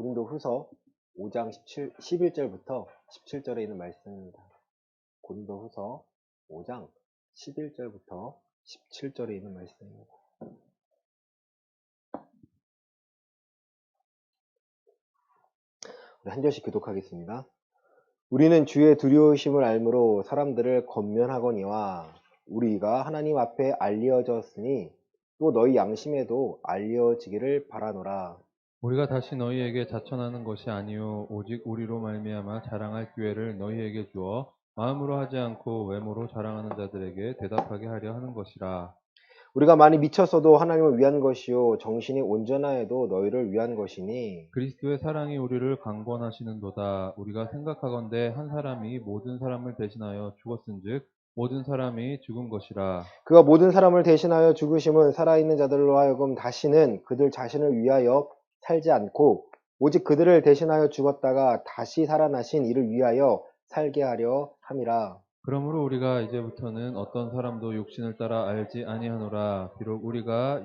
고린도후서 5장 11절부터 17절에 있는 말씀입니다. 고린도후서 5장 11절부터 17절에 있는 말씀입니다. 우리 한 절씩 교독하겠습니다. 우리는 주의 두려우심을 알므로 사람들을 권면하거니와 우리가 하나님 앞에 알려졌으니 또 너희 양심에도 알려지기를 바라노라. 우리가 다시 너희에게 자천하는 것이 아니요 오직 우리로 말미암아 자랑할 기회를 너희에게 주어 마음으로 하지 않고 외모로 자랑하는 자들에게 대답하게 하려 하는 것이라. 우리가 많이 미쳤어도 하나님을 위한 것이요 정신이 온전하여도 너희를 위한 것이니 그리스도의 사랑이 우리를 강권하시는도다. 우리가 생각하건대 한 사람이 모든 사람을 대신하여 죽었은즉 모든 사람이 죽은 것이라. 그가 모든 사람을 대신하여 죽으심은 살아있는 자들로 하여금 다시는 그들 자신을 위하여 살지 않고 오직 그들을 대신하여 죽었다가 다시 살아나신 이를 위하여 살게 하려 함이라. 그러므로 우리가 이제부터는 어떤 사람도 육신을 따라 알지 아니하노라. 비록 우리가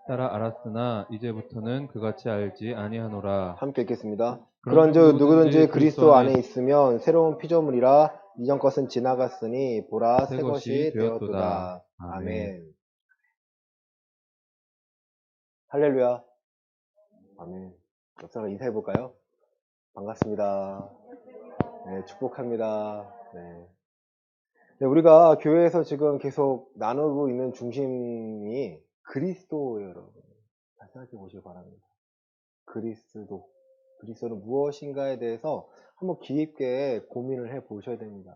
따라 알았으나 이제부터는 그같이 알지 아니하노라. 함께 읽겠습니다. 그런즉 그런즉 누구든지 그리스도 안에 있으면 새로운 피조물이라 이전 것은 지나갔으니 보라 새 것이 되었도다. 아멘. 할렐루야. 아멘. 옆 사람 인사해 볼까요? 반갑습니다. 네, 축복합니다. 네. 네, 우리가 교회에서 지금 계속 나누고 있는 중심이 그리스도예요, 여러분. 잘 생각해 보시기 바랍니다. 그리스도. 그리스도는 무엇인가에 대해서 한번 깊게 고민을 해 보셔야 됩니다.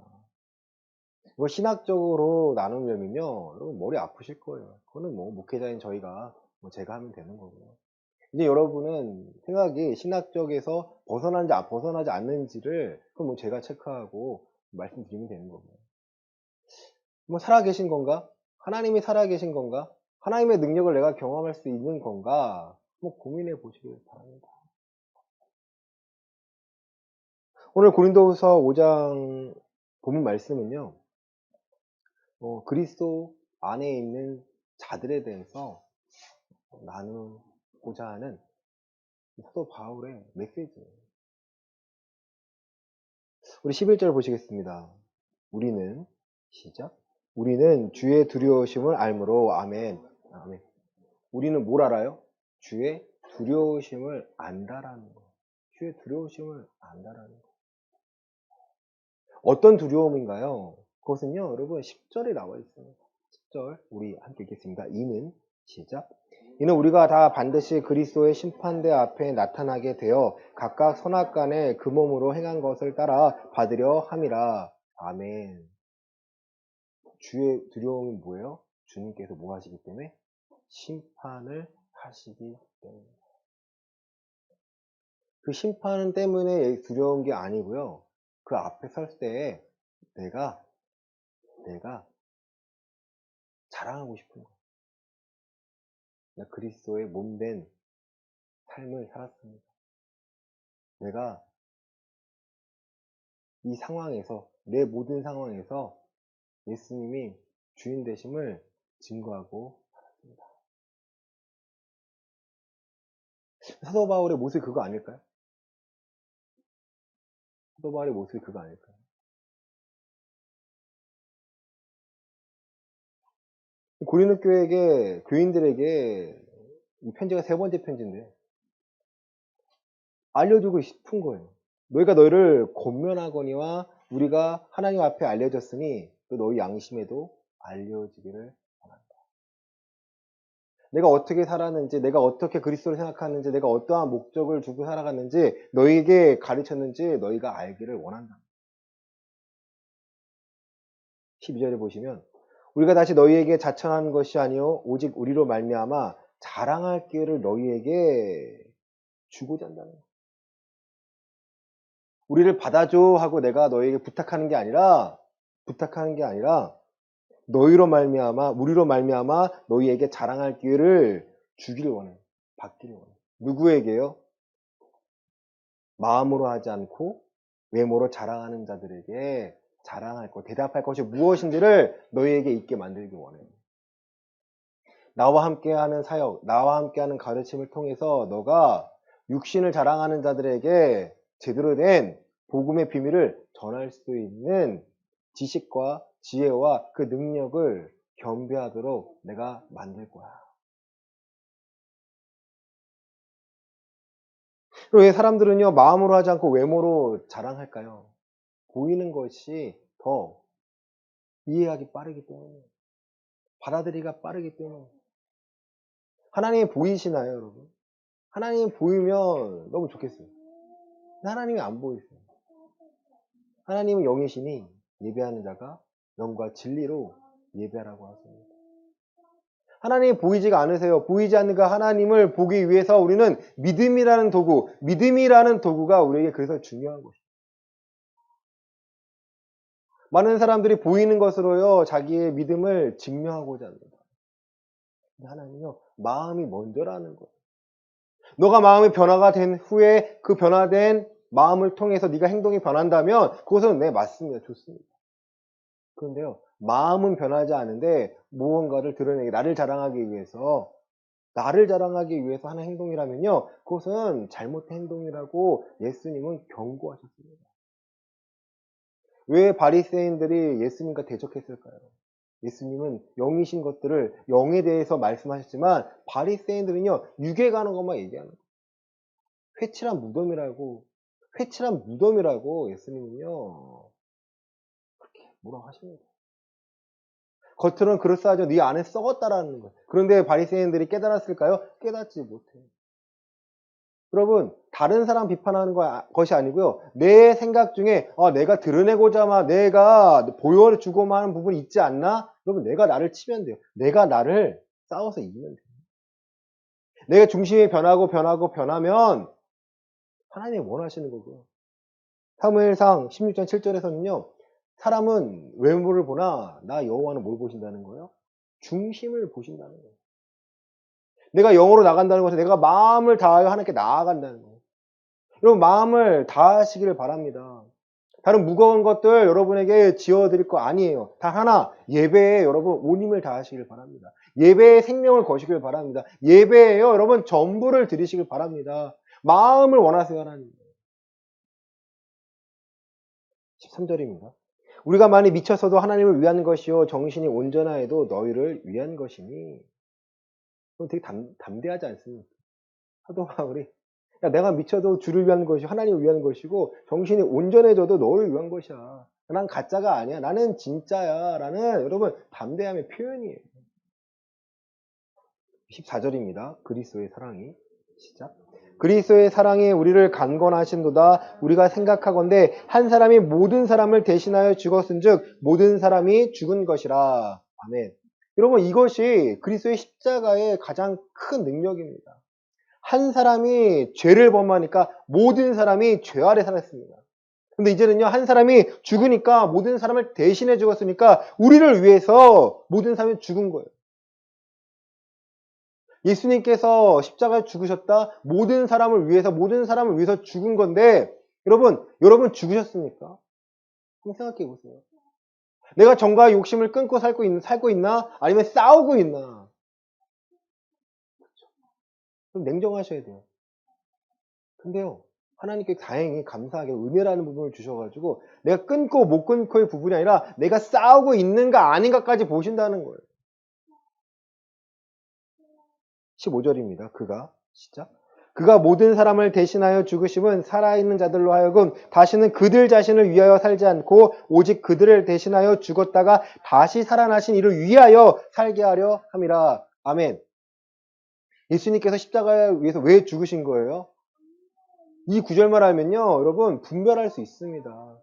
이걸 신학적으로 나누려면요, 여러분 머리 아프실 거예요. 그거는 뭐 목회자인 저희가, 제가 하면 되는 거고요. 이제 여러분은 생각이 신학적에서 벗어나지 않는지를 그럼 제가 체크하고 말씀드리면 되는 거고요. 살아계신 건가? 하나님이 살아계신 건가? 하나님의 능력을 내가 경험할 수 있는 건가? 고민해 보시길 바랍니다. 오늘 고린도후서 5장 본문 말씀은요, 그리스도 안에 있는 자들에 대해서 나누고자 하는 사도 바울의 메시지예요. 우리 11절 보시겠습니다. 우리는 시작. 우리는 주의 두려우심을 알므로 아멘. 아멘. 우리는 뭘 알아요? 주의 두려우심을 안다라는 거. 주의 두려우심을 안다라는 거. 어떤 두려움인가요? 그것은요, 여러분 10절에 나와 있습니다. 10절 우리 함께 읽겠습니다. 이는 시작. 이는 우리가 다 반드시 그리스도의 심판대 앞에 나타나게 되어 각각 선악간에 그 몸으로 행한 것을 따라 받으려 함이라. 아멘. 주의 두려움이 뭐예요? 주님께서 뭐 하시기 때문에? 심판을 하시기 때문에. 그 심판 때문에 두려운 게 아니고요. 그 앞에 설 때에 내가 자랑하고 싶은 거. 내가 그리스도의 몸된 삶을 살았습니다. 내가 이 상황에서, 내 모든 상황에서 예수님이 주인 되심을 증거하고 살았습니다. 사도 바울의 모습이 그거 아닐까요? 사도 바울의 모습이 그거 아닐까요? 고린도 교인들에게 이 편지가 3번째 편지인데 알려주고 싶은 거예요. 너희가 너희를 권면하거니와 우리가 하나님 앞에 알려졌으니 또 너희 양심에도 알려지기를 바란다. 내가 어떻게 살았는지, 내가 어떻게 그리스도를 생각하는지, 내가 어떠한 목적을 두고 살아갔는지 너희에게 가르쳤는지 너희가 알기를 원한다. 12절에 보시면 우리가 다시 너희에게 자천하는 것이 아니요 오직 우리로 말미암아 자랑할 기회를 너희에게 주고자 한다는 거예요. 우리를 받아줘 하고 내가 너희에게 부탁하는 게 아니라 너희로 말미암아 우리로 말미암아 너희에게 자랑할 기회를 주기를 원해요. 받기를 원해요. 누구에게요? 마음으로 하지 않고 외모로 자랑하는 자들에게 자랑할 것, 대답할 것이 무엇인지를 너희에게 있게 만들기 원해요. 나와 함께하는 사역, 나와 함께하는 가르침을 통해서 너가 육신을 자랑하는 자들에게 제대로 된 복음의 비밀을 전할 수 있는 지식과 지혜와 그 능력을 겸비하도록 내가 만들 거야. 그리고 왜 사람들은요, 마음으로 하지 않고 외모로 자랑할까요? 보이는 것이 더 이해하기 빠르기 때문에, 받아들이기가 빠르기 때문에. 하나님이 보이시나요, 여러분? 하나님이 보이면 너무 좋겠어요. 근데 하나님이 안 보이세요. 하나님은 영이시니 예배하는 자가 영과 진리로 예배하라고 하십니다. 하나님이 보이지가 않으세요. 보이지 않는 그 하나님을 보기 위해서 우리는 믿음이라는 도구가 우리에게 그래서 중요한 것입니다. 많은 사람들이 보이는 것으로요, 자기의 믿음을 증명하고자 합니다. 근데 하나님은요, 마음이 먼저라는 거예요. 너가 마음의 변화가 된 후에 그 변화된 마음을 통해서 네가 행동이 변한다면 그것은 네, 맞습니다. 좋습니다. 그런데요, 마음은 변하지 않은데 무언가를 드러내기, 나를 자랑하기 위해서 하는 행동이라면요, 그것은 잘못된 행동이라고 예수님은 경고하셨습니다. 왜 바리새인들이 예수님과 대적했을까요? 예수님은 영이신 것들을 영에 대해서 말씀하셨지만 바리새인들은요, 육에 가는 것만 얘기하는 거예요. 회칠한 무덤이라고 예수님은요, 그렇게 뭐라고 하십니다. 겉으로는 그럴싸하죠. 네 안에 썩었다라는 거예요. 그런데 바리새인들이 깨달았을까요? 깨닫지 못해요. 여러분, 다른 사람 비판하는 것이 아니고요, 내 생각 중에 내가 드러내고자 내가 보여주고만 하는 부분이 있지 않나? 여러분, 내가 나를 치면 돼요. 내가 나를 싸워서 이기면 돼요. 내가 중심이 변하면 하나님이 원하시는 거고요. 사무엘상 16장 7절에서는요, 사람은 외모를 보나 나 여호와는 뭘 보신다는 거예요? 중심을 보신다는 거예요. 내가 영으로 나간다는 것은 내가 마음을 다하여 하나님께 나아간다는 거예요. 여러분, 마음을 다하시기를 바랍니다. 다른 무거운 것들 여러분에게 지어드릴 거 아니에요. 다 하나, 예배에 여러분 온 힘을 다하시길 바랍니다. 예배에 생명을 거시길 바랍니다. 예배에요, 여러분 전부를 드리시길 바랍니다. 마음을 원하세요, 하나님. 13절입니다. 우리가 많이 미쳐서도 하나님을 위한 것이요 정신이 온전하여도 너희를 위한 것이니. 되게 담대하지 않습니까? 사도 바울이 내가 미쳐도 주를 위한 것이 하나님을 위한 것이고 정신이 온전해져도 너를 위한 것이야. 난 가짜가 아니야. 나는 진짜야. 라는 여러분 담대함의 표현이에요. 14절입니다. 그리스도의 사랑이 시작. 그리스도의 사랑이 우리를 강건하신도다. 우리가 생각하건대 한 사람이 모든 사람을 대신하여 죽었은즉 모든 사람이 죽은 것이라. 아멘. 여러분, 이것이 그리스도의 십자가의 가장 큰 능력입니다. 한 사람이 죄를 범하니까 모든 사람이 죄 아래 살았습니다. 근데 이제는요, 한 사람이 죽으니까 모든 사람을 대신해 죽었으니까 우리를 위해서 모든 사람이 죽은 거예요. 예수님께서 십자가에 죽으셨다. 모든 사람을 위해서 죽은 건데, 여러분 죽으셨습니까? 한번 생각해 보세요. 내가 정과의 욕심을 끊고 살고 있나? 아니면 싸우고 있나? 좀 냉정하셔야 돼요. 근데요, 하나님께 다행히 감사하게 은혜라는 부분을 주셔가지고 내가 끊고 못 끊고의 부분이 아니라 내가 싸우고 있는가 아닌가까지 보신다는 거예요. 15절입니다. 그가 모든 사람을 대신하여 죽으심은 살아있는 자들로 하여금 다시는 그들 자신을 위하여 살지 않고 오직 그들을 대신하여 죽었다가 다시 살아나신 이를 위하여 살게 하려 함이라. 아멘. 예수님께서 십자가에 위해서 왜 죽으신 거예요? 이 구절만 알면요, 여러분 분별할 수 있습니다.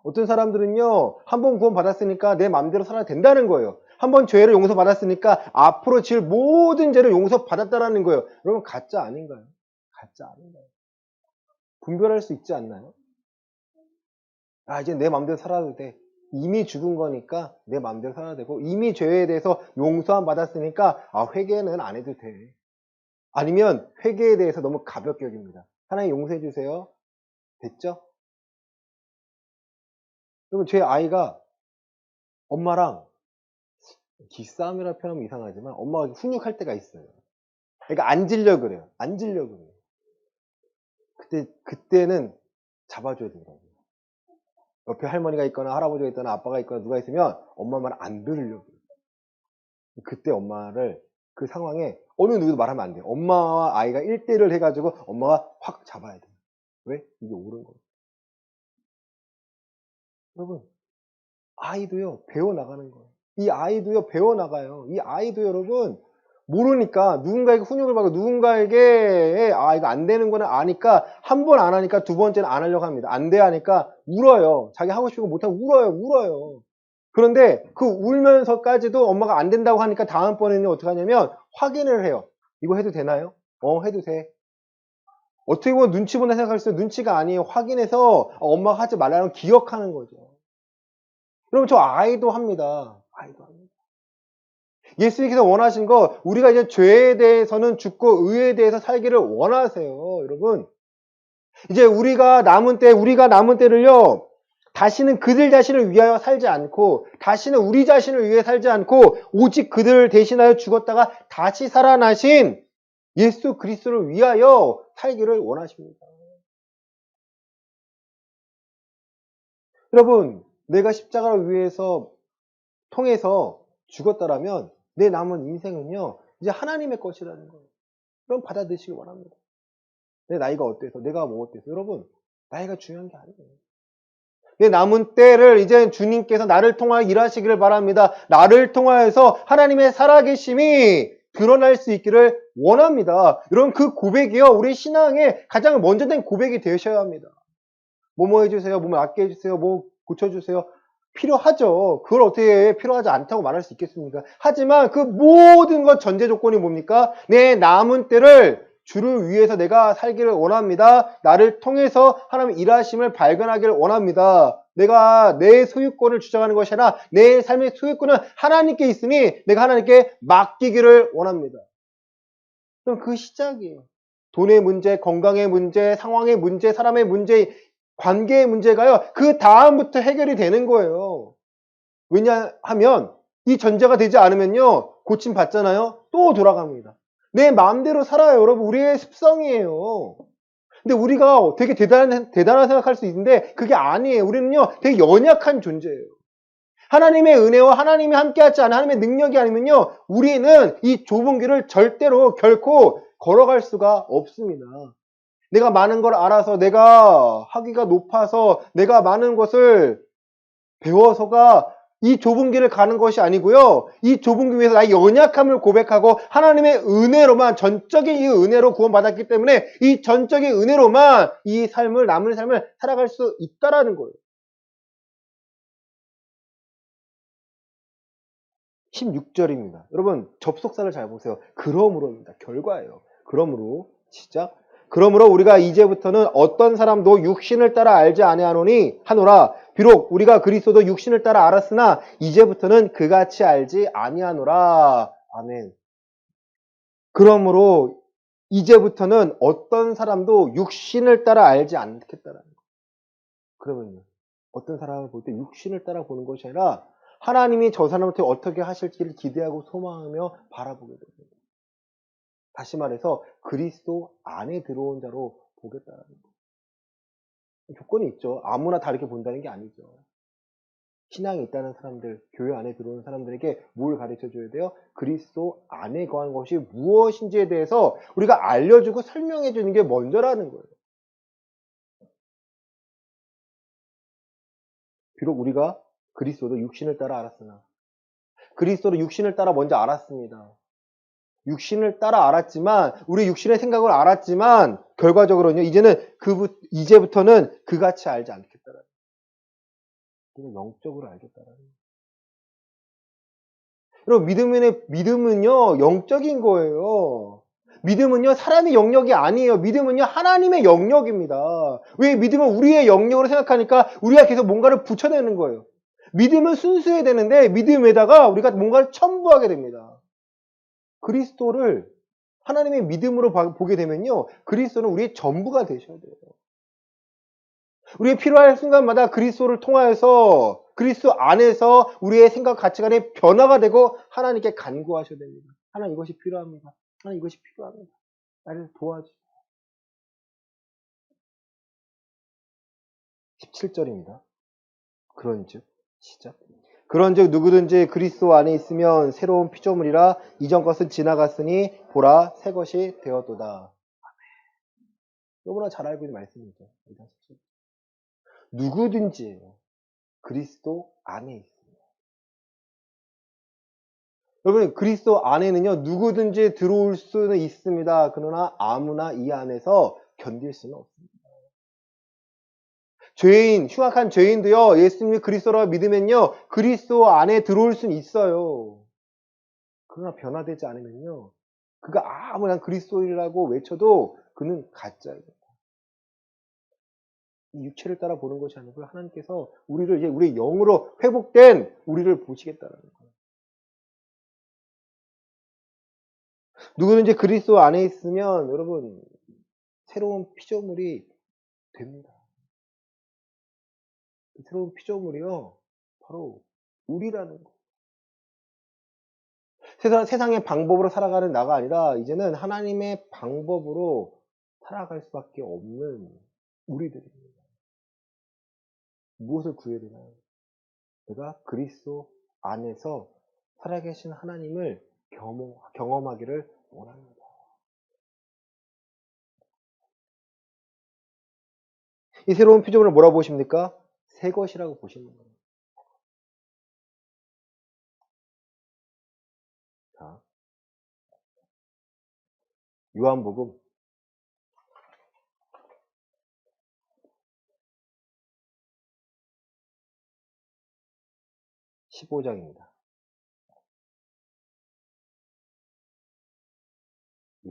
어떤 사람들은요, 한 번 구원 받았으니까 내 마음대로 살아야 된다는 거예요. 한 번 죄를 용서받았으니까 앞으로 지을 모든 죄를 용서받았다라는 거예요. 여러분, 가짜 아닌가요? 가짜 아닌가요? 분별할 수 있지 않나요? 이제 내 마음대로 살아도 돼. 이미 죽은 거니까 내 마음대로 살아야 되고, 이미 죄에 대해서 용서함 받았으니까 회개는 안 해도 돼. 아니면 회개에 대해서 너무 가볍게 여깁니다. 하나님 용서해 주세요. 됐죠? 여러분, 제 아이가 엄마랑 기싸움이라 표현하면 이상하지만 엄마가 훈육할 때가 있어요. 그러니까 앉으려고 그래요. 그때는 잡아줘야 된다고. 옆에 할머니가 있거나 할아버지가 있거나 아빠가 있거나 누가 있으면 엄마 말 안 들으려고. 그때 엄마를 그 상황에 어느 누구도 말하면 안 돼요. 엄마와 아이가 1대1을 해가지고 엄마가 확 잡아야 돼요. 왜? 이게 옳은 거예요. 여러분, 아이도요, 배워나가는 거예요. 이 아이도요, 배워나가요. 이 아이도 여러분, 모르니까 누군가에게 훈육을 받고 누군가에게 이거 안 되는 거는 아니까 한 번 안 하니까 두 번째는 안 하려고 합니다. 안 돼 하니까 울어요. 자기 하고 싶은 거 못하고 울어요. 그런데 그 울면서까지도 엄마가 안 된다고 하니까 다음번에는 어떻게 하냐면 확인을 해요. 이거 해도 되나요? 해도 돼. 어떻게 보면 눈치 본다 생각할 수 있어요. 눈치가 아니에요. 확인해서 엄마가 하지 말라는 기억하는 거죠. 여러분 저 아이도 합니다. 아이도 합니다. 예수님께서 원하신 거 우리가 이제 죄에 대해서는 죽고 의에 대해서 살기를 원하세요. 여러분 이제 우리가 남은 때를요 다시는 그들 자신을 위하여 살지 않고 다시는 우리 자신을 위해 살지 않고 오직 그들을 대신하여 죽었다가 다시 살아나신 예수 그리스도를 위하여 살기를 원하십니다. 여러분 내가 십자가를 위해서 통해서 죽었다라면 내 남은 인생은요 이제 하나님의 것이라는 거예요. 그럼 받아들이시기 원합니다. 내 나이가 어때서 내가 뭐 어때서 여러분 나이가 중요한 게 아니에요. 내 남은 때를 이제 주님께서 나를 통하여 일하시기를 바랍니다. 나를 통하여서 하나님의 살아계심이 드러날 수 있기를 원합니다. 여러분 그 고백이요 우리 신앙의 가장 먼저 된 고백이 되셔야 합니다. 뭐뭐 해주세요, 뭐뭐 아껴 해주세요, 뭐 고쳐주세요. 필요하죠. 그걸 어떻게 필요하지 않다고 말할 수 있겠습니까? 하지만 그 모든 것 전제 조건이 뭡니까? 내 남은 때를 주를 위해서 내가 살기를 원합니다. 나를 통해서 하나님의 일하심을 발견하기를 원합니다. 내가 내 소유권을 주장하는 것이 아니라 내 삶의 소유권은 하나님께 있으니 내가 하나님께 맡기기를 원합니다. 그럼 그 시작이에요. 돈의 문제, 건강의 문제, 상황의 문제, 사람의 문제, 관계의 문제가요. 그 다음부터 해결이 되는 거예요. 왜냐하면 이 전제가 되지 않으면요. 고침 받잖아요. 또 돌아갑니다. 내 마음대로 살아요. 여러분 우리의 습성이에요. 근데 우리가 되게 대단한 생각할 수 있는데 그게 아니에요. 우리는요. 되게 연약한 존재예요. 하나님의 은혜와 하나님이 함께하지 않은 하나님의 능력이 아니면요. 우리는 이 좁은 길을 절대로 결코 걸어갈 수가 없습니다. 내가 많은 걸 알아서 내가 학위가 높아서 내가 많은 것을 배워서가 이 좁은 길을 가는 것이 아니고요. 이 좁은 길 위해서 나의 연약함을 고백하고 하나님의 은혜로만 전적인 이 은혜로 구원받았기 때문에 이 전적인 은혜로만 이 삶을 남은 삶을 살아갈 수 있다라는 거예요. 16절입니다. 여러분 접속사를 잘 보세요. 그러므로입니다. 결과예요. 그러므로 시작. 그러므로 우리가 이제부터는 어떤 사람도 육신을 따라 알지 아니하노니 하노라. 비록 우리가 그리스도도 육신을 따라 알았으나 이제부터는 그같이 알지 아니하노라. 아멘. 그러므로 이제부터는 어떤 사람도 육신을 따라 알지 않겠다라는 거예요. 그러면요. 어떤 사람을 볼 때 육신을 따라 보는 것이 아니라 하나님이 저 사람한테 어떻게 하실지를 기대하고 소망하며 바라보게 됩니다. 다시 말해서 그리스도 안에 들어온 자로 보겠다는 거예요. 조건이 있죠. 아무나 다르게 본다는 게 아니죠. 신앙이 있다는 사람들, 교회 안에 들어오는 사람들에게 뭘 가르쳐 줘야 돼요? 그리스도 안에 거한 것이 무엇인지에 대해서 우리가 알려주고 설명해 주는 게 먼저라는 거예요. 비록 우리가 그리스도도 육신을 따라 알았으나 그리스도도 육신을 따라 먼저 알았습니다. 육신을 따라 알았지만 우리 육신의 생각을 알았지만 결과적으로는요. 이제부터는 그같이 알지 않겠다라는 거예요. 영적으로 알겠다라는 거예요. 여러분 믿음은요 영적인 거예요. 믿음은요 사람의 영역이 아니에요. 믿음은요 하나님의 영역입니다. 왜 믿음은 우리의 영역으로 생각하니까 우리가 계속 뭔가를 붙여내는 거예요. 믿음은 순수해야 되는데 믿음에다가 우리가 뭔가를 첨부하게 됩니다. 그리스도를 하나님의 믿음으로 보게 되면요. 그리스도는 우리의 전부가 되셔야 돼요. 우리의 필요할 순간마다 그리스도를 통하여서 그리스도 안에서 우리의 생각 가치관의 변화가 되고 하나님께 간구하셔야 됩니다. 하나님 이것이 필요합니다. 하나님 이것이 필요합니다. 나를 도와주세요. 7절입니다. 그런즉 시작. 그런즉 누구든지 그리스도 안에 있으면 새로운 피조물이라 이전 것은 지나갔으니 보라 새 것이 되었도다. 너무나 잘 알고 있는 말씀이죠. 누구든지 그리스도 안에 있습니다. 여러분 그리스도 안에는요 누구든지 들어올 수는 있습니다. 그러나 아무나 이 안에서 견딜 수는 없습니다. 죄인, 흉악한 죄인도요 예수님이 그리스도라고 믿으면요 그리스도 안에 들어올 수는 있어요. 그러나 변화되지 않으면요 그가 아무나 그리스도인이라고 외쳐도 그는 가짜예요. 이 육체를 따라 보는 것이 아니고 하나님께서 우리를 이제 우리의 영으로 회복된 우리를 보시겠다는 거예요. 누구든지 그리스도 안에 있으면 여러분 새로운 피조물이 됩니다. 새로운 피조물이요 바로 우리라는 거예요. 세상의 방법으로 살아가는 나가 아니라 이제는 하나님의 방법으로 살아갈 수밖에 없는 우리들입니다. 무엇을 구해야 되나요? 내가 그리스도 안에서 살아계신 하나님을 경험하기를 원합니다. 이 새로운 피조물을 뭐라고 보십니까? 새 것이라고 보시는 거예요. 자, 요한복음 15장입니다.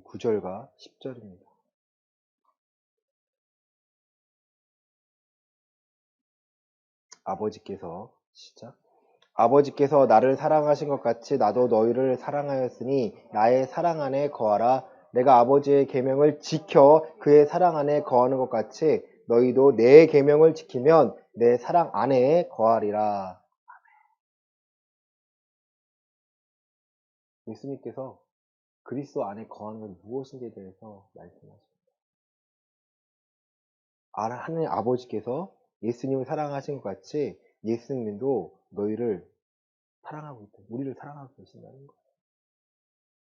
9절과 10절입니다. 아버지께서 시작. 아버지께서 나를 사랑하신 것 같이 나도 너희를 사랑하였으니 나의 사랑 안에 거하라. 내가 아버지의 계명을 지켜 그의 사랑 안에 거하는 것 같이 너희도 내 계명을 지키면 내 사랑 안에 거하리라. 예수님께서 그리스도 안에 거하는 건 무엇인지에 대해서 말씀하십니다. 하나님 아버지께서 예수님을 사랑하신 것 같이 예수님도 너희를 사랑하고 있다. 우리를 사랑하고 계신다는 거예요.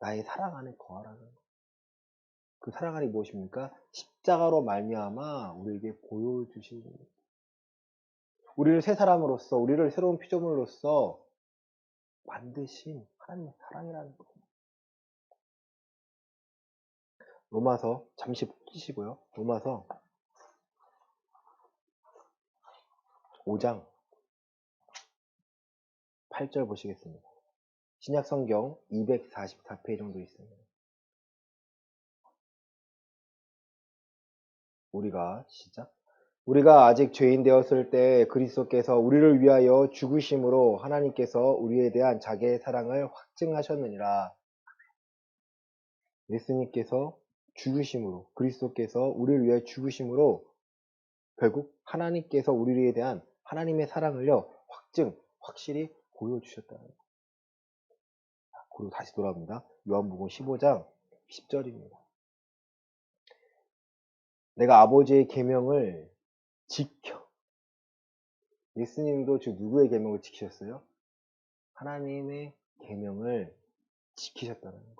나의 사랑 안에 거하라는 거예요. 그 사랑 안이 무엇입니까? 십자가로 말미암아 우리에게 보여주신 겁니다. 우리를 새 사람으로서 우리를 새로운 피조물로서 만드신 하나님의 사랑이라는 거예요. 로마서 잠시 끼시고요. 로마서 5장 8절 보시겠습니다. 신약 성경 244페이지 정도 있습니다. 시작. 우리가 아직 죄인 되었을 때 그리스도께서 우리를 위하여 죽으심으로 하나님께서 우리에 대한 자기의 사랑을 확증하셨느니라. 예수님께서 죽으심으로 그리스도께서 우리를 위하여 죽으심으로 결국 하나님께서 우리에 대한 하나님의 사랑을요 확실히 보여주셨다는 거예요. 그리고 다시 돌아옵니다. 요한복음 15장 10절입니다. 내가 아버지의 계명을 지켜. 예수님도 지금 누구의 계명을 지키셨어요? 하나님의 계명을 지키셨다는 거예요.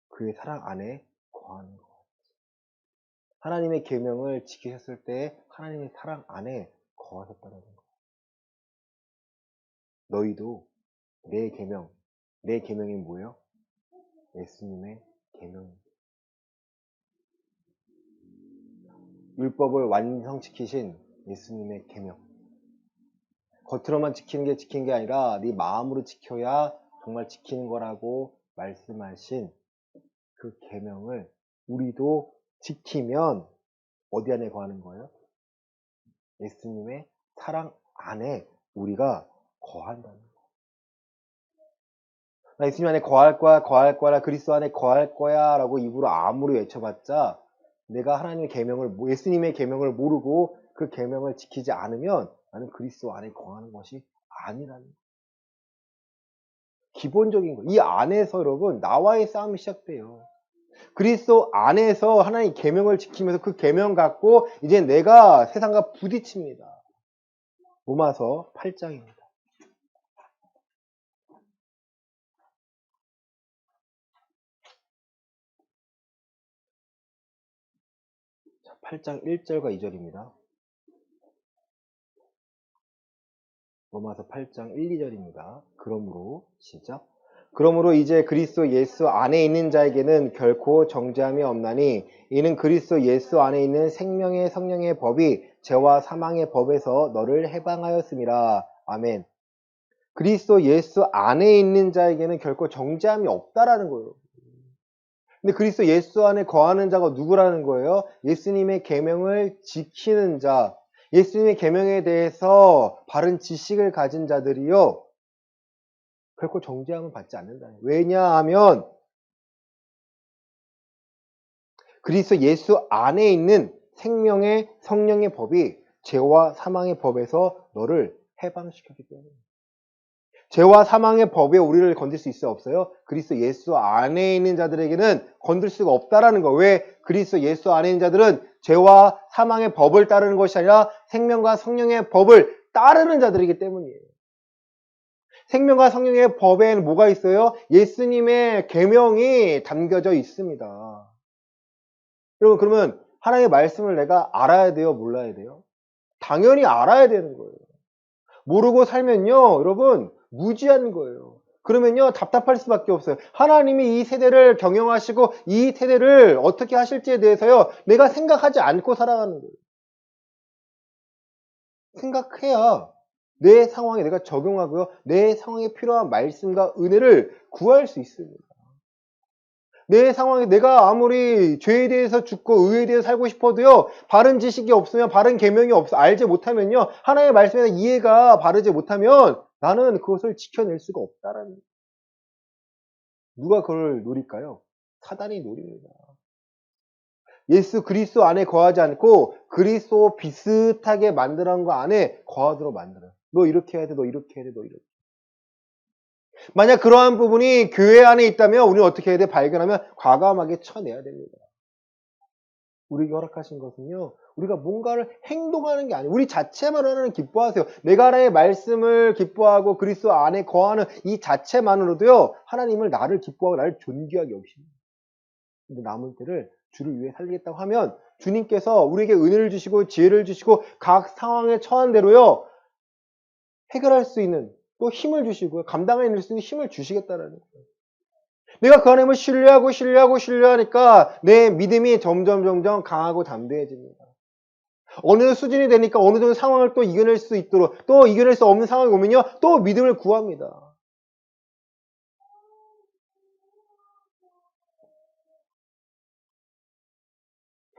그의 사랑 안에 거하는 거예요. 하나님의 계명을 지키셨을 때 하나님의 사랑 안에 거하셨다는 거예요. 너희도 내 계명이 뭐예요? 예수님의 계명입니다. 율법을 완성시키신 예수님의 계명. 겉으로만 지킨 게 아니라 네 마음으로 지켜야 정말 지키는 거라고 말씀하신 그 계명을 우리도 지키면 어디 안에 거하는 거예요? 예수님의 사랑 안에 우리가 거한다는 거예요. 나 예수님 안에 거할 거야, 그리스도 안에 거할 거야 라고 입으로 아무리 외쳐봤자 내가 하나님의 계명을, 예수님의 계명을 모르고 그 계명을 지키지 않으면 나는 그리스도 안에 거하는 것이 아니라는 거예요. 기본적인 거. 이 안에서 여러분 나와의 싸움이 시작돼요. 그리스도 안에서 하나님 계명을 지키면서 그 계명 갖고 이제 내가 세상과 부딪힙니다. 로마서 8장입니다. 자, 8장 1절과 2절입니다. 로마서 8장 1, 2절입니다. 그러므로 시작. 그러므로 이제 그리스도 예수 안에 있는 자에게는 결코 정죄함이 없나니 이는 그리스도 예수 안에 있는 생명의 성령의 법이 죄와 사망의 법에서 너를 해방하였음이라. 아멘. 그리스도 예수 안에 있는 자에게는 결코 정죄함이 없다라는 거예요. 근데 그리스도 예수 안에 거하는 자가 누구라는 거예요? 예수님의 계명을 지키는 자, 예수님의 계명에 대해서 바른 지식을 가진 자들이요, 결코 정죄함을 받지 않는다. 왜냐하면 그리스도 예수 안에 있는 생명의 성령의 법이 죄와 사망의 법에서 너를 해방시켰기 때문에. 죄와 사망의 법에 우리를 건들 수 있어요? 없어요? 그리스도 예수 안에 있는 자들에게는 건들 수가 없다라는 거. 왜? 그리스도 예수 안에 있는 자들은 죄와 사망의 법을 따르는 것이 아니라 생명과 성령의 법을 따르는 자들이기 때문이에요. 생명과 성령의 법에는 뭐가 있어요? 예수님의 계명이 담겨져 있습니다. 여러분, 그러면 하나님의 말씀을 내가 알아야 돼요? 몰라야 돼요? 당연히 알아야 되는 거예요. 모르고 살면요, 여러분, 무지한 거예요. 그러면요, 답답할 수밖에 없어요. 하나님이 이 세대를 경영하시고 이 세대를 어떻게 하실지에 대해서요, 내가 생각하지 않고 살아가는 거예요. 생각해야 내 상황에 내가 적용하고요, 내 상황에 필요한 말씀과 은혜를 구할 수 있습니다. 내 상황에 내가 아무리 죄에 대해서 죽고 의에 대해서 살고 싶어도요, 바른 지식이 없으면, 바른 계명이 알지 못하면요, 하나님의 말씀에 대한 이해가 바르지 못하면 나는 그것을 지켜낼 수가 없다라는 거예요. 누가 그걸 노릴까요? 사단이 노립니다. 예수 그리스도 안에 거하지 않고 그리스도 비슷하게 만들어놓은 거 안에 거하도록 만들어요. 너 이렇게 해야 돼, 너 이렇게 해야 돼, 너 이렇게. 만약 그러한 부분이 교회 안에 있다면 우리는 어떻게 해야 돼? 발견하면 과감하게 쳐내야 됩니다. 우리에게 허락하신 것은요, 우리가 뭔가를 행동하는 게 아니에요. 우리 자체만으로 하나님 기뻐하세요. 내가 하나님의 말씀을 기뻐하고 그리스도 안에 거하는 이 자체만으로도요, 하나님을 나를 기뻐하고 나를 존귀하게 여기십니다. 근데 남은 때를 주를 위해 살리겠다고 하면 주님께서 우리에게 은혜를 주시고 지혜를 주시고 각 상황에 처한 대로요, 해결할 수 있는 또 힘을 주시고요, 감당해낼 수 있는 힘을 주시겠다라는 거예요. 내가 그 하나님을 신뢰하니까 내 믿음이 점점 강하고 담대해집니다. 어느 수준이 되니까 어느 정도 상황을 또 이겨낼 수 있도록, 또 이겨낼 수 없는 상황이 오면요, 또 믿음을 구합니다.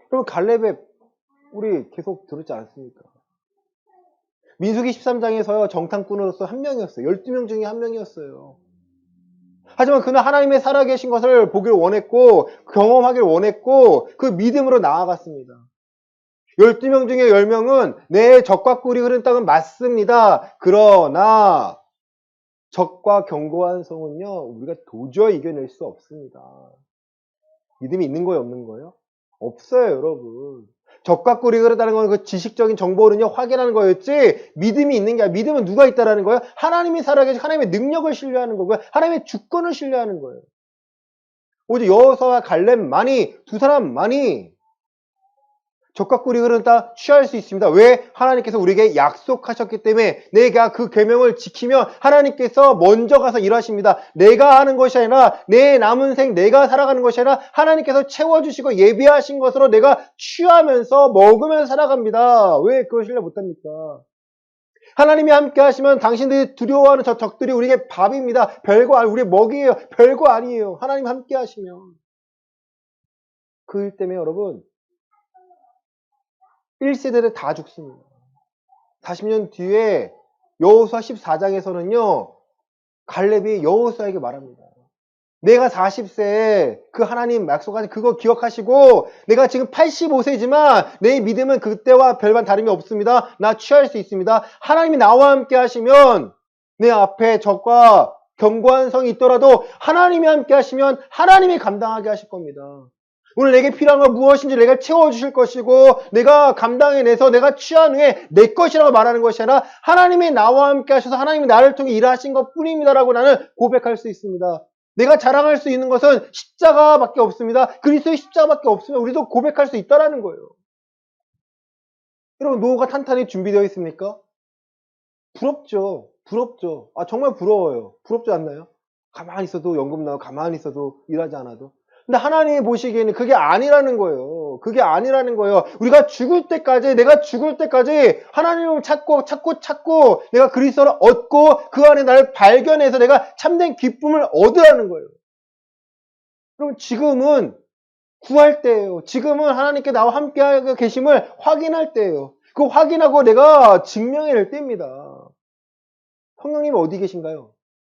그럼 갈렙의 우리 계속 들었지 않습니까? 민수기 13장에서요, 정탐꾼으로서 한 명이었어요. 12명 중에 한 명이었어요. 하지만 그는 하나님의 살아계신 것을 보기를 원했고, 경험하기를 원했고, 그 믿음으로 나아갔습니다. 12명 중에 10명은 내 적과 꿀이 흐른 땅은 맞습니다. 그러나 적과 견고한 성은요, 우리가 도저히 이겨낼 수 없습니다. 믿음이 있는 거예요, 없는 거예요? 없어요, 여러분. 적과 꿀이 흐르다는 건 그 지식적인 정보는요, 확인하는 거였지, 믿음이 있는 게 아니라, 믿음은 누가 있다라는 거예요? 하나님이 살아계신 하나님의 능력을 신뢰하는 거고요, 하나님의 주권을 신뢰하는 거예요. 오직 여호수아와 갈렙만이, 두 사람만이 적과 꿀이 흐르는 땅 취할 수 있습니다. 왜? 하나님께서 우리에게 약속하셨기 때문에 내가 그 계명을 지키면 하나님께서 먼저 가서 일하십니다. 내가 하는 것이 아니라 내 남은 생 내가 살아가는 것이 아니라 하나님께서 채워주시고 예비하신 것으로 내가 취하면서 먹으면서 살아갑니다. 왜 그걸 신뢰 못합니까? 하나님이 함께 하시면 당신들이 두려워하는 저 적들이 우리에게 밥입니다. 별거 아니에요. 우리의 먹이에요. 별거 아니에요. 하나님 함께 하시면. 그 일 때문에 여러분 1세대를 다 죽습니다. 40년 뒤에 여호수아 14장에서는요, 갈렙이 여호수아에게 말합니다. 내가 40세에 그 하나님 약속하신 그거 기억하시고 내가 지금 85세지만 내 믿음은 그때와 별반 다름이 없습니다. 나 취할 수 있습니다. 하나님이 나와 함께 하시면 내 앞에 적과 견고한 성이 있더라도 하나님이 함께 하시면 하나님이 감당하게 하실 겁니다. 오늘 내게 필요한 건 무엇인지 내가 채워주실 것이고 내가 감당해내서 내가 취한 후에 내 것이라고 말하는 것이 아니라 하나님이 나와 함께 하셔서 하나님이 나를 통해 일하신 것 뿐입니다라고 나는 고백할 수 있습니다. 내가 자랑할 수 있는 것은 십자가밖에 없습니다. 그리스도의 십자가밖에 없으면 우리도 고백할 수 있다라는 거예요. 여러분, 노후가 탄탄히 준비되어 있습니까? 부럽죠. 부럽죠. 정말 부러워요. 부럽지 않나요? 가만히 있어도 연금 나고 가만히 있어도 일하지 않아도. 근데 하나님이 보시기에는 그게 아니라는 거예요. 그게 아니라는 거예요. 우리가 죽을 때까지, 내가 죽을 때까지 하나님을 찾고 내가 그리스도를 얻고 그 안에 나를 발견해서 내가 참된 기쁨을 얻으라는 거예요. 그럼 지금은 구할 때예요. 지금은 하나님께 나와 함께 계심을 확인할 때예요. 그 확인하고 내가 증명해낼 때입니다. 성령님이 어디 계신가요?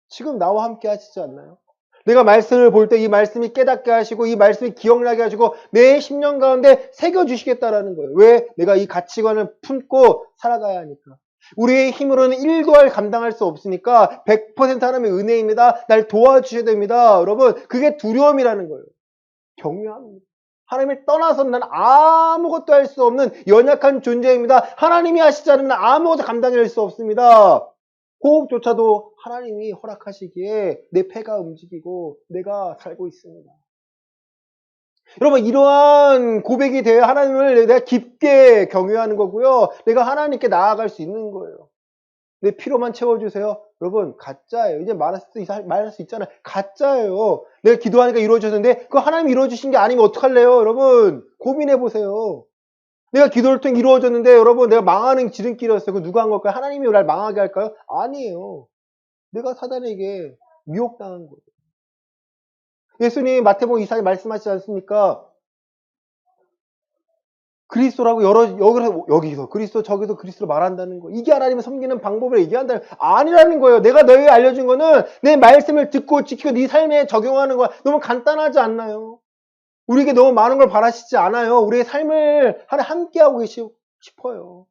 지금 나와 함께 하시지 않나요? 내가 말씀을 볼 때 이 말씀이 깨닫게 하시고 이 말씀이 기억나게 하시고 내 심령 가운데 새겨주시겠다라는 거예요. 왜? 내가 이 가치관을 품고 살아가야 하니까. 우리의 힘으로는 1도 감당할 수 없으니까 100% 하나님의 은혜입니다. 날 도와주셔야 됩니다. 여러분, 그게 두려움이라는 거예요. 경외합니다. 하나님을 떠나서는 난 아무것도 할 수 없는 연약한 존재입니다. 하나님이 하시지 않으면 아무것도 감당할 수 없습니다. 호흡조차도 하나님이 허락하시기에 내 폐가 움직이고 내가 살고 있습니다. 여러분, 이러한 고백이 되어 하나님을 내가 깊게 경외하는 거고요. 내가 하나님께 나아갈 수 있는 거예요. 내 피로만 채워주세요. 여러분, 가짜예요. 이제 말할 수 있잖아요. 가짜예요. 내가 기도하니까 이루어졌는데 그거 하나님이 이루어주신 게 아니면 어떡할래요? 여러분, 고민해보세요. 내가 기도를 통해 이루어졌는데 여러분, 내가 망하는 지름길이었어요. 그거 누가 한 걸까요? 하나님이 날 망하게 할까요? 아니에요. 내가 사단에게 미혹당한 거예요. 예수님 마태복음 24에 말씀하시지 않습니까? 그리스도라고 여기서 그리스도 저기서 그리스도로 말한다는 거. 이게 하나님을 섬기는 방법을 얘기한다는 아니라는 거예요. 내가 너에게 알려준 거는 내 말씀을 듣고 지키고 네 삶에 적용하는 거야. 너무 간단하지 않나요? 우리에게 너무 많은 걸 바라시지 않아요. 우리의 삶을 함께하고 싶어요.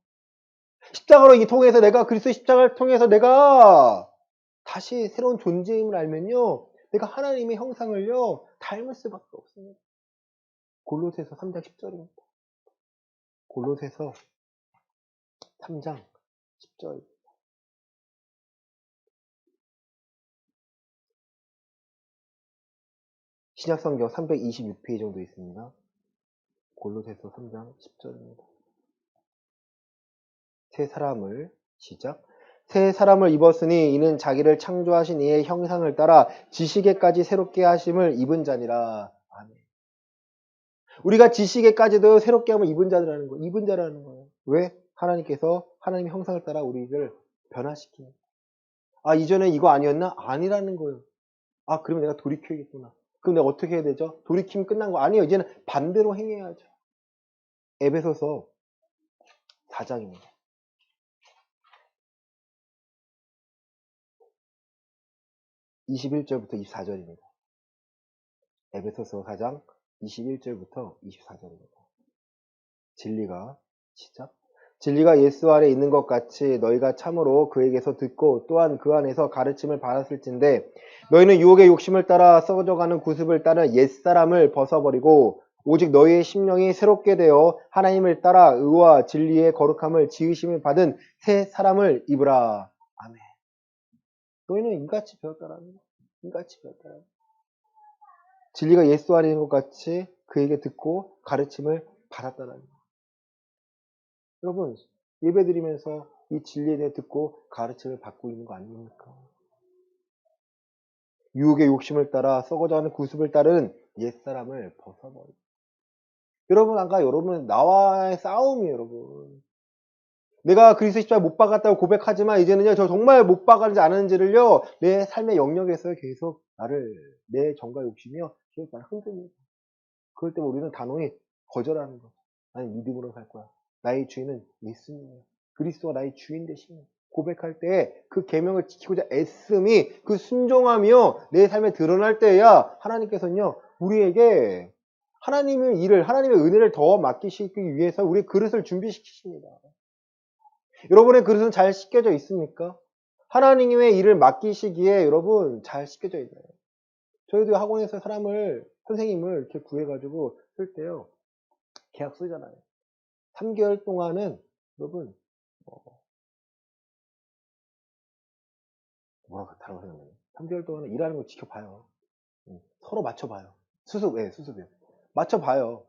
십자가로 통해서 내가 그리스도의 십자가를 통해서 내가 다시 새로운 존재임을 알면요. 내가 하나님의 형상을요. 닮을 수밖에 없습니다. 골로새서 3장 10절입니다. 골로새서 3장 10절. 신약성경 326페이지 정도 있습니다. 골로새서 3장 10절입니다. 새 사람을 시작. 새 사람을 입었으니 이는 자기를 창조하신 이의 형상을 따라 지식에까지 새롭게 하심을 입은 자니라. 아멘. 우리가 지식에까지도 새롭게 함을 입은 자라는 거예요. 입은 자라는 거예요. 왜? 하나님께서 하나님의 형상을 따라 우리를 변화시키는. 이전에 이거 아니었나? 아니라는 거예요. 그러면 내가 돌이켜야겠구나. 그럼 내가 어떻게 해야 되죠? 돌이키면 끝난 거 아니에요. 이제는 반대로 행해야죠. 에베소서 4장입니다. 21절부터 24절입니다. 에베소서 4장 21절부터 24절입니다. 진리가 시작. 진리가 예수 안에 있는 것 같이 너희가 참으로 그에게서 듣고 또한 그 안에서 가르침을 받았을진데 너희는 유혹의 욕심을 따라 썩어져가는 구습을 따른 옛사람을 벗어버리고 오직 너희의 심령이 새롭게 되어 하나님을 따라 의와 진리의 거룩함을 지으심을 받은 새 사람을 입으라. 아멘. 너희는 이같이 배웠다라는 거예요. 이같이 배웠다라는 거예요. 진리가 예수 안에 있는 것 같이 그에게 듣고 가르침을 받았다라는 거예요. 여러분, 예배드리면서 이 진리에 대해 듣고 가르침을 받고 있는 거 아닙니까? 유혹의 욕심을 따라 썩어져가는 구습을 따른 옛사람을 벗어버리고. 여러분, 아까 여러분 나와의 싸움이에요, 여러분. 내가 그리스도 십자가 못 박았다고 고백하지만 이제는요, 저 정말 못 박았는지 아는지를요, 내 삶의 영역에서 계속 내 정과 욕심이요, 계속 나를 흔듭니다. 그럴 때 우리는 단호히 거절하는 거. 나는 믿음으로 살 거야. 나의 주인은 예수님이야. 그리스도가 나의 주인 되시며 고백할 때 그 계명을 지키고자 애씀이 그 순종함이요 내 삶에 드러날 때야 하나님께서는요 우리에게 하나님의 일을 하나님의 은혜를 더 맡기시기 위해서 우리의 그릇을 준비시키십니다. 여러분의 그릇은 잘 씻겨져 있습니까? 하나님의 일을 맡기시기에 여러분 잘 씻겨져 있나요? 저희도 학원에서 사람을 선생님을 이렇게 구해가지고 쓸 때요. 계약 쓰잖아요. 3개월 동안은 여러분 뭐라고 다른 거 생각나요? 3개월 동안은 일하는 거 지켜봐요. 서로 맞춰봐요. 수습이요. 맞춰봐요.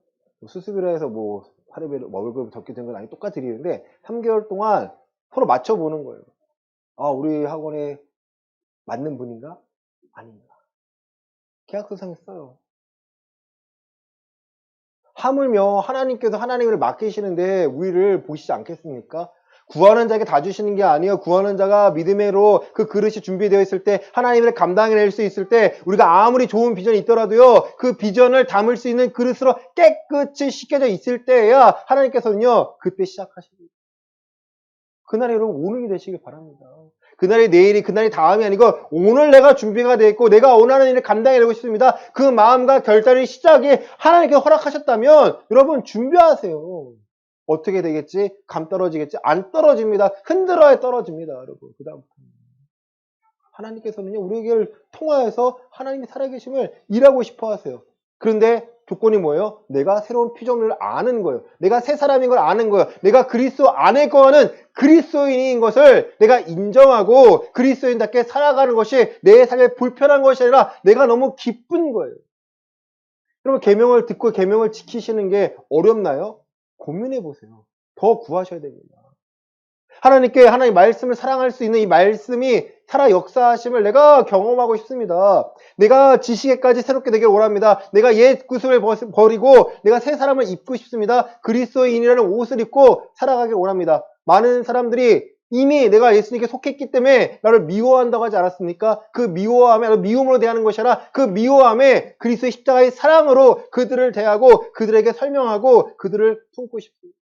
수습이라 해서 뭐 하루에 월급 적게 된 건 아니 똑같이 드리는데 3개월 동안 서로 맞춰보는 거예요. 아, 우리 학원에 맞는 분인가? 아닌가? 계약서상에 써요. 하물며 하나님께서 하나님을 맡기시는데 우리를 보시지 않겠습니까? 구하는 자에게 다 주시는 게 아니에요. 구하는 자가 믿음으로 그 그릇이 준비되어 있을 때 하나님을 감당해낼 수 있을 때 우리가 아무리 좋은 비전이 있더라도요. 그 비전을 담을 수 있는 그릇으로 깨끗이 씻겨져 있을 때야 하나님께서는요. 그때 시작하십니다. 그날이 여러분 오늘이 되시길 바랍니다. 그날이 내일이 그날이 다음이 아니고 오늘 내가 준비가 되어 있고 내가 원하는 일을 감당해내고 싶습니다. 그 마음과 결단의 시작이 하나님께 허락하셨다면 여러분 준비하세요. 어떻게 되겠지? 감 떨어지겠지? 안 떨어집니다. 흔들어야 떨어집니다. 여러분 그 다음부터 하나님께서는요 우리에게 통하여서 하나님이 살아계심을 일하고 싶어 하세요. 그런데 조건이 뭐예요? 내가 새로운 피조물을 아는 거예요. 내가 새 사람인 걸 아는 거예요. 내가 그리스도 안에 거하는 그리스도인인 것을 내가 인정하고 그리스도인답게 살아가는 것이 내 삶에 불편한 것이 아니라 내가 너무 기쁜 거예요. 여러분 계명을 듣고 계명을 지키시는 게 어렵나요? 고민해 보세요. 더 구하셔야 됩니다. 하나님께 하나님 말씀을 사랑할 수 있는 이 말씀이 살아 역사하심을 내가 경험하고 싶습니다. 내가 지식에까지 새롭게 되길 원합니다. 내가 옛 구습을 버리고 내가 새 사람을 입고 싶습니다. 그리스도인이라는 옷을 입고 살아가길 원합니다. 많은 사람들이 이미 내가 예수님께 속했기 때문에 나를 미워한다고 하지 않았습니까? 그 미워함에 미움으로 대하는 것이 아니라 그 미워함에 그리스도의 십자가의 사랑으로 그들을 대하고 그들에게 설명하고 그들을 품고 싶습니다.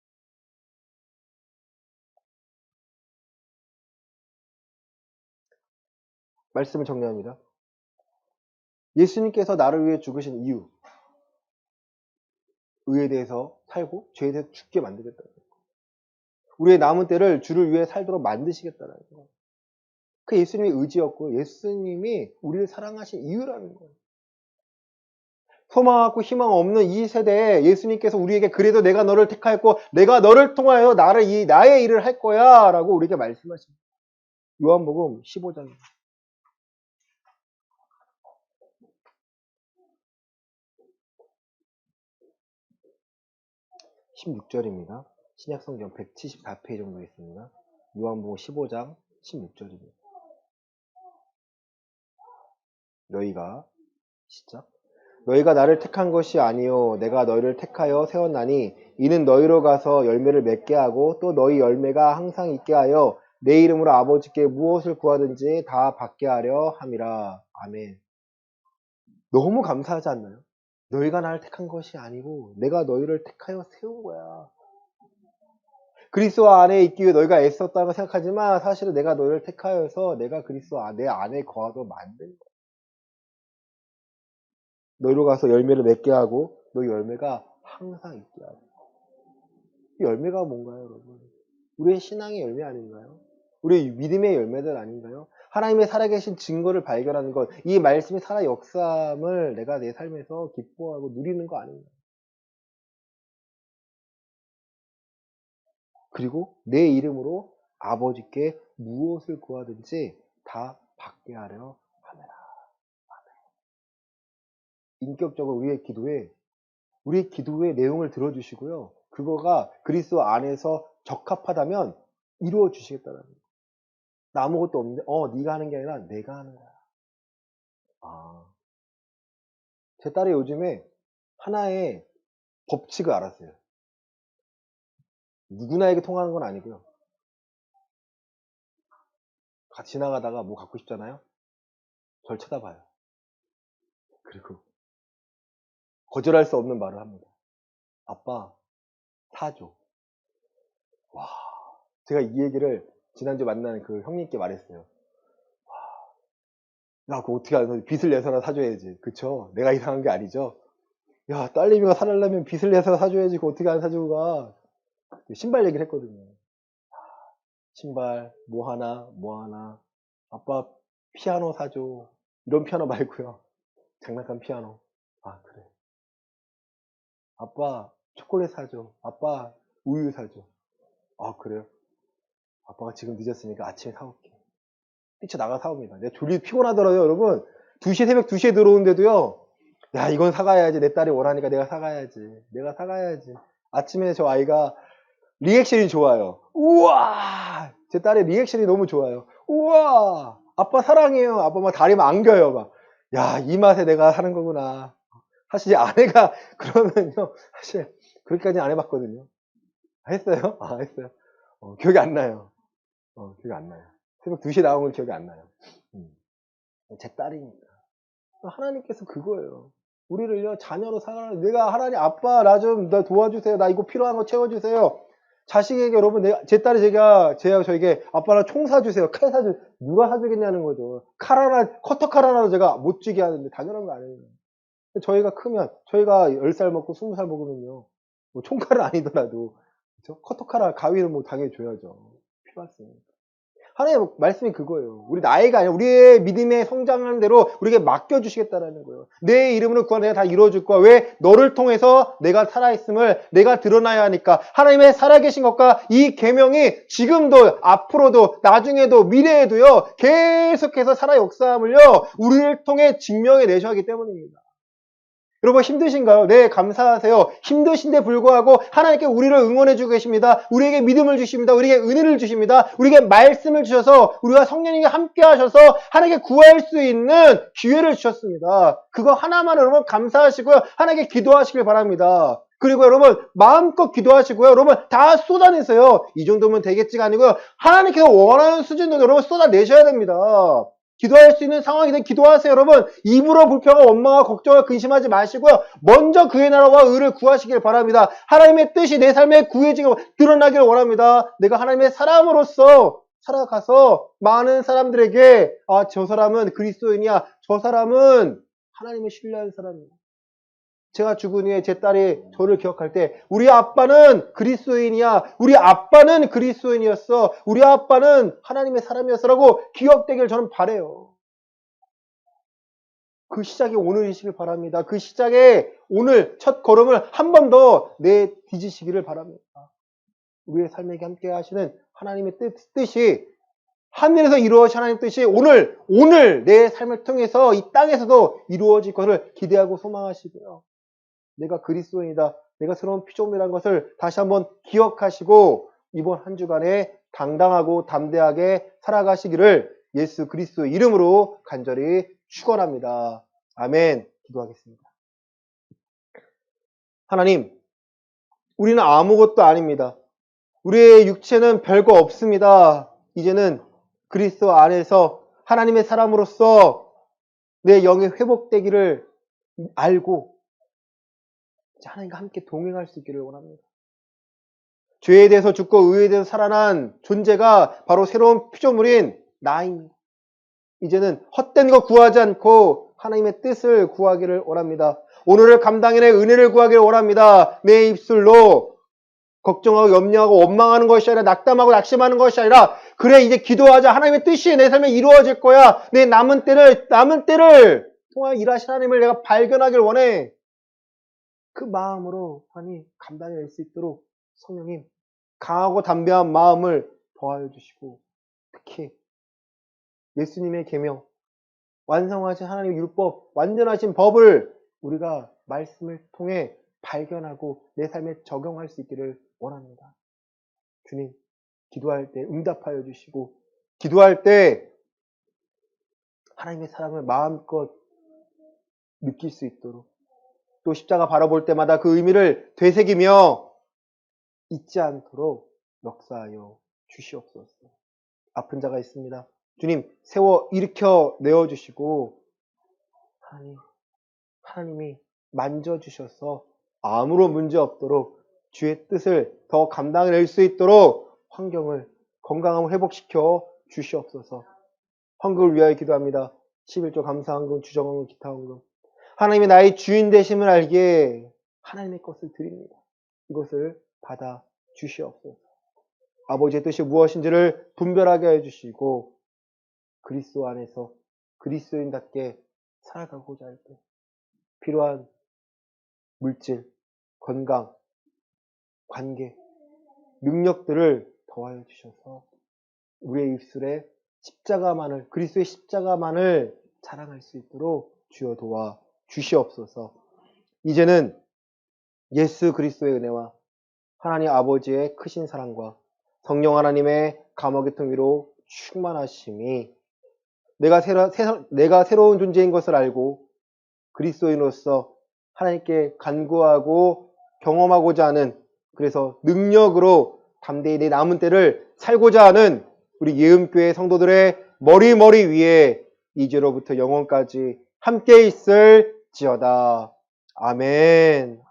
말씀을 정리합니다. 예수님께서 나를 위해 죽으신 이유, 의에 대해서 살고 죄에 대해서 죽게 만들겠다는 거예요. 우리의 남은 때를 주를 위해 살도록 만드시겠다는 거예요. 그 예수님의 의지였고 예수님이 우리를 사랑하신 이유라는 거예요. 소망하고 희망 없는 이 세대에 예수님께서 우리에게 그래도 내가 너를 택하였고 내가 너를 통하여 나의 일을 할 거야 라고 우리에게 말씀하십니다. 요한복음 15장입니다. 16절입니다. 신약성경 174페이지 정도 있습니다. 요한복음 15장 16절입니다. 너희가 시작. 너희가 나를 택한 것이 아니요 내가 너희를 택하여 세웠나니 이는 너희로 가서 열매를 맺게 하고 또 너희 열매가 항상 있게 하여 내 이름으로 아버지께 무엇을 구하든지 다 받게 하려 함이라. 아멘. 너무 감사하지 않나요? 너희가 나를 택한 것이 아니고 내가 너희를 택하여 세운 거야. 그리스도 안에 있기 위해 너희가 애썼다고 생각하지만 사실은 내가 너희를 택하여서 내가 그리스도 내 안에 거하도록 만든 거야. 너희로 가서 열매를 맺게 하고 너희 열매가 항상 있게 하고. 이 열매가 뭔가요, 여러분? 우리의 신앙의 열매 아닌가요? 우리의 믿음의 열매들 아닌가요? 하나님의 살아계신 증거를 발견하는 것, 이 말씀이 살아 역사함을 내가 내 삶에서 기뻐하고 누리는 거 아닌가요? 그리고 내 이름으로 아버지께 무엇을 구하든지 다 받게 하려 하매라. 인격적으로 우리의 기도의 내용을 들어주시고요. 그거가 그리스도 안에서 적합하다면 이루어 주시겠다는 거예요. 나 아무것도 없는데 네가 하는 게 아니라 내가 하는 거야. 제 딸이 요즘에 하나의 법칙을 알았어요. 누구나에게 통하는 건 아니고요. 같이 지나가다가 뭐 갖고 싶잖아요. 절 쳐다봐요. 그리고 거절할 수 없는 말을 합니다. 아빠 사줘. 와, 제가 이 얘기를 지난주 만난 그 형님께 말했어요. 야, 그거 어떻게 하냐. 빚을 내서라 사줘야지. 그쵸? 내가 이상한 게 아니죠? 야, 딸내미가 살려면 빚을 내서 사줘야지. 그거 어떻게 안 사주고 가. 신발 얘기를 했거든요. 신발, 뭐 하나. 아빠, 피아노 사줘. 이런 피아노 말고요. 장난감 피아노. 아, 그래. 아빠, 초콜릿 사줘. 아빠, 우유 사줘. 아, 그래요? 아빠가 지금 늦었으니까 아침에 사올게. 뛰쳐나가 사옵니다. 내가 졸리 피곤하더라고요, 여러분. 2시, 새벽 2시에 들어오는데도요. 야, 이건 사가야지. 내 딸이 오라니까 내가 사가야지. 내가 사가야지. 아침에 저 아이가 리액션이 좋아요. 우와! 제 딸의 리액션이 너무 좋아요. 우와! 아빠 사랑해요. 아빠 막 다리 막 안겨요. 막. 야, 이 맛에 내가 사는 거구나. 사실 아내가 그러면요. 사실 그렇게까지는 안 해봤거든요. 했어요? 아, 했어요. 기억이 안 나요. 기억이 안 나요. 새벽 2시에 나온 건 기억이 안 나요. 제 딸이니까. 하나님께서 그거예요. 우리를요, 자녀로 사랑하는, 내가 하나님, 아빠, 나 도와주세요. 나 이거 필요한 거 채워주세요. 자식에게 여러분, 제 딸이 제가 저에게 아빠랑 총 사주세요. 칼 사주, 누가 사주겠냐는 거죠. 커터칼 하나로 제가 못 쥐게 하는데, 당연한 거 아니에요. 저희가 크면, 저희가 10살 먹고 20살 먹으면요, 뭐 총칼은 아니더라도, 그쵸? 커터칼, 가위는 뭐 당연히 줘야죠. 필요하습니다. 하나님의 말씀이 그거예요. 우리 나이가 아니라 우리의 믿음의 성장하는 대로 우리에게 맡겨주시겠다라는 거예요. 내 이름으로 구한 내가 다 이루어줄 거야. 왜? 너를 통해서 내가 살아있음을 내가 드러나야 하니까. 하나님의 살아계신 것과 이 계명이 지금도 앞으로도 나중에도 미래에도요. 계속해서 살아 역사함을요. 우리를 통해 증명해 내셔야 하기 때문입니다. 여러분 힘드신가요? 네, 감사하세요. 힘드신데 불구하고 하나님께 우리를 응원해주고 계십니다. 우리에게 믿음을 주십니다. 우리에게 은혜를 주십니다. 우리에게 말씀을 주셔서 우리와 성령님과 함께 하셔서 하나님께 구할 수 있는 기회를 주셨습니다. 그거 하나만 여러분 감사하시고요. 하나님께 기도하시길 바랍니다. 그리고 여러분 마음껏 기도하시고요. 여러분 다 쏟아내세요. 이 정도면 되겠지가 아니고요. 하나님께서 원하는 수준으로 여러분 쏟아내셔야 됩니다. 기도할 수 있는 상황이든 기도하세요. 여러분 입으로 불평하고 원망하고 걱정하고 근심하지 마시고요. 먼저 그의 나라와 의를 구하시길 바랍니다. 하나님의 뜻이 내 삶에 구해지고 드러나기를 원합니다. 내가 하나님의 사람으로서 살아가서 많은 사람들에게 저 사람은 그리스도인이야. 저 사람은 하나님을 신뢰하는 사람이야. 제가 죽은 후에 제 딸이 저를 기억할 때 우리 아빠는 그리스도인이야. 우리 아빠는 그리스도인이었어. 우리 아빠는 하나님의 사람이었어라고 기억되길 저는 바라요. 그 시작이 오늘이시길 바랍니다. 그 시작에 오늘 첫 걸음을 한 번 더 내디지시기를 바랍니다. 우리의 삶에게 함께 하시는 하나님의 뜻이 하늘에서 이루어진 하나님의 뜻이 오늘 내 삶을 통해서 이 땅에서도 이루어질 것을 기대하고 소망하시고요. 내가 그리스도인이다. 내가 새로운 피조물이라는 것을 다시 한번 기억하시고 이번 한 주간에 당당하고 담대하게 살아가시기를 예수 그리스도의 이름으로 간절히 축원합니다. 아멘. 기도하겠습니다. 하나님, 우리는 아무것도 아닙니다. 우리의 육체는 별거 없습니다. 이제는 그리스도 안에서 하나님의 사람으로서 내 영이 회복되기를 알고 하나님과 함께 동행할 수 있기를 원합니다. 죄에 대해서 죽고 의에 대해서 살아난 존재가 바로 새로운 피조물인 나입니다. 이제는 헛된 거 구하지 않고 하나님의 뜻을 구하기를 원합니다. 오늘을 감당해낼 은혜를 구하기를 원합니다. 내 입술로 걱정하고 염려하고 원망하는 것이 아니라 낙담하고 낙심하는 것이 아니라 그래 이제 기도하자. 하나님의 뜻이 내 삶에 이루어질 거야. 내 남은 때를 통하여 일하신 하나님을 내가 발견하길 원해. 그 마음으로 하나님 감당해낼 수 있도록 성령님 강하고 담대한 마음을 더하여 주시고 특히 예수님의 계명 완성하신 하나님의 율법 완전하신 법을 우리가 말씀을 통해 발견하고 내 삶에 적용할 수 있기를 원합니다. 주님 기도할 때 응답하여 주시고 기도할 때 하나님의 사랑을 마음껏 느낄 수 있도록 또 십자가 바라볼 때마다 그 의미를 되새기며 잊지 않도록 역사하여 주시옵소서. 아픈 자가 있습니다. 주님 세워 일으켜 내어주시고 하나님이 만져주셔서 아무런 문제 없도록 주의 뜻을 더 감당해낼 수 있도록 환경을 건강함을 회복시켜 주시옵소서. 환경을 위하여 기도합니다. 11조 감사헌금 주정헌금 기타헌금 하나님이 나의 주인 되심을 알기에 하나님의 것을 드립니다. 이것을 받아 주시옵소서. 아버지의 뜻이 무엇인지를 분별하게 해주시고 그리스도 안에서 그리스도인답게 살아가고자 할 때 필요한 물질, 건강, 관계, 능력들을 더하여 주셔서 우리의 입술에 십자가만을, 그리스도의 십자가만을 자랑할 수 있도록 주여 도와 주시옵소서. 이제는 예수 그리스도의 은혜와 하나님 아버지의 크신 사랑과 성령 하나님의 감화의 통위로 충만하심이 내가 새로운 존재인 것을 알고 그리스도인으로서 하나님께 간구하고 경험하고자 하는, 그래서 능력으로 담대히 내 남은 때를 살고자 하는 우리 예음교회 성도들의 머리 위에 이제로부터 영원까지 함께 있을지어다. 아멘.